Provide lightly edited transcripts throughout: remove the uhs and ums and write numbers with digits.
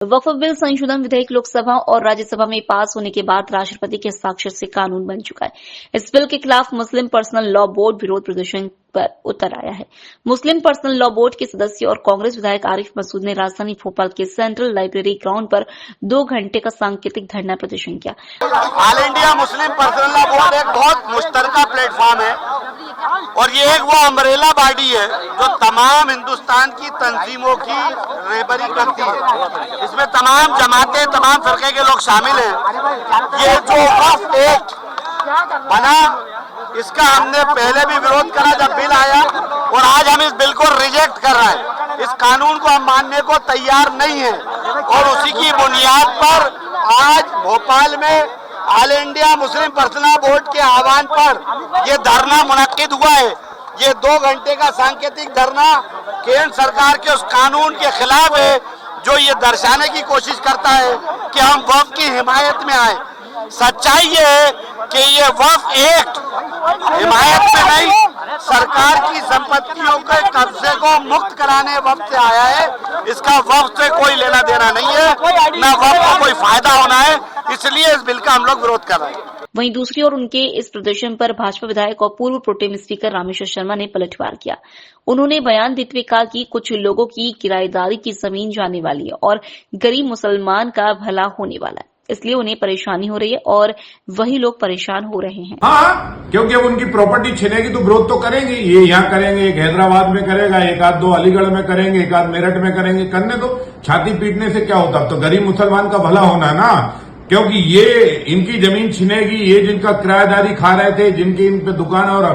वक्फ bill संशोधन विधेयक लोकसभा और राज्यसभा में पास होने के बाद राष्ट्रपति के हस्ताक्षर से कानून बन चुका है। इस बिल के खिलाफ मुस्लिम पर्सनल लॉ बोर्ड विरोध प्रदर्शन पर उतर आया है। मुस्लिम पर्सनल लॉ बोर्ड के सदस्य और कांग्रेस विधायक आरिफ मसूद ने राजधानी भोपाल के सेंट्रल लाइब्रेरी ग्राउंड पर 2 घंटे का सांकेतिक धरना प्रदर्शन किया। All India Muslim personal law board एक बहुत मुश्तरका प्लेटफॉर्म है और ये एक वो अम्ब्रेला बॉडी है जो तमाम हिंदुस्तान की तंजीमों की रहबरी करती है। इसमें तमाम जमातें, तमाम फिरके के लोग शामिल हैं। ये जो वक्फ एक्ट बना, इसका हमने पहले भी विरोध करा जब बिल आया, और आज हम इस बिल को रिजेक्ट कर रहे हैं। इस कानून को हम मानने को तैयार नहीं है और उसी की बुनियाद पर आज भोपाल में all India Muslim personal board के आह्वान पर यह धरना मुनक्किद हुआ है। ये 2 घंटे का सांकेतिक धरना केंद्र सरकार के उस कानून के खिलाफ है जो ये दर्शाने की कोशिश करता है कि हम वक्फ की हिमायत में आए। सच्चाई ये है कि ये वक्फ एक्ट हिमायत में नहीं, सरकार की संपत्तियों के कब्जे को मुक्त कराने वक्फ से आया है। इसका वक्फ से कोई लेना देना नहीं है, न वक्फ को कोई फायदा होना है, इसलिए इस बिल का हम लोग विरोध कर रहे हैं। वहीं दूसरी ओर उनके इस प्रदर्शन पर भाजपा विधायक और पूर्व प्रोटेम स्पीकर रामेश्वर शर्मा ने पलटवार किया। उन्होंने बयान देते हुए कहा कि कुछ लोगों की किराएदारी की जमीन जाने वाली है और गरीब मुसलमान का भला होने वाला है, इसलिए उन्हें परेशानी हो रही है और वही लोग परेशान हो रहे हैं। हाँ, क्योंकि अब उनकी प्रॉपर्टी छिनेगी तो विरोध तो करेंगे। ये यहाँ करेंगे, एक हैदराबाद में करेगा, एक आध 2 अलीगढ़ में करेंगे, एक आध मेरठ में करेंगे। करने दो, छाती पीटने से क्या होता। अब तो गरीब मुसलमान का भला होना है ना, क्योंकि ये इनकी जमीन छिनेगी। ये जिनका किराएदारी खा रहे थे, जिनकी इन पे दुकान और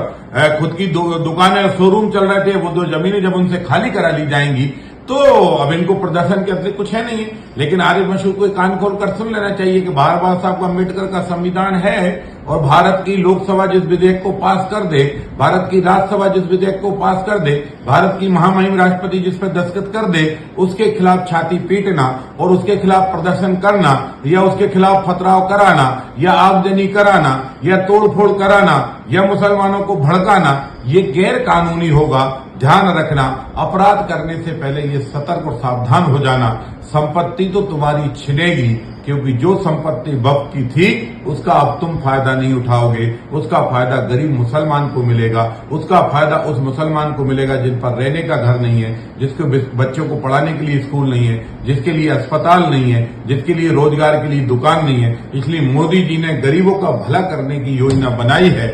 खुद की दुकानें और शोरूम चल रहे थे, वो 2 जमीनें जब उनसे खाली करा ली जाएंगी तो अब इनको प्रदर्शन के अतिरिक्त कुछ है नहीं। लेकिन आरिफ मसूद को कान खोल कर सुन लेना चाहिए कि बाबा साहब अम्बेडकर का संविधान है और भारत की लोकसभा जिस विधेयक को पास कर दे, भारत की राज्यसभा जिस विधेयक को पास कर दे, भारत की महामहिम राष्ट्रपति जिस पर दस्तखत कर दे, उसके खिलाफ छाती पीटना और उसके खिलाफ प्रदर्शन करना या उसके खिलाफ फतराव कराना या आगजनी कराना या तोड़फोड़ कराना या मुसलमानों को भड़काना, ये गैर कानूनी होगा। ध्यान रखना, अपराध करने से पहले ये सतर्क और सावधान हो जाना। संपत्ति तो तुम्हारी छिनेगी, क्योंकि जो संपत्ति वक्फ की थी उसका अब तुम फायदा नहीं उठाओगे। उसका फायदा गरीब मुसलमान को मिलेगा, उसका फायदा उस मुसलमान को मिलेगा जिन पर रहने का घर नहीं है, जिसके बच्चों को पढ़ाने के लिए स्कूल नहीं है, जिसके लिए अस्पताल नहीं है, जिसके लिए रोजगार के लिए दुकान नहीं है। इसलिए मोदी जी ने गरीबों का भला करने की योजना बनाई है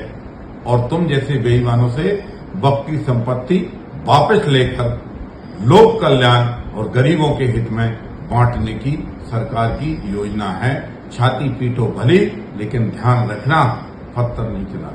और तुम जैसे बेईमानों से वक्फ की संपत्ति वापस लेकर लोक कल्याण और गरीबों के हित में बांटने की सरकार की योजना है। छाती पीटो भली, लेकिन ध्यान रखना, पत्थर नहीं चलाना।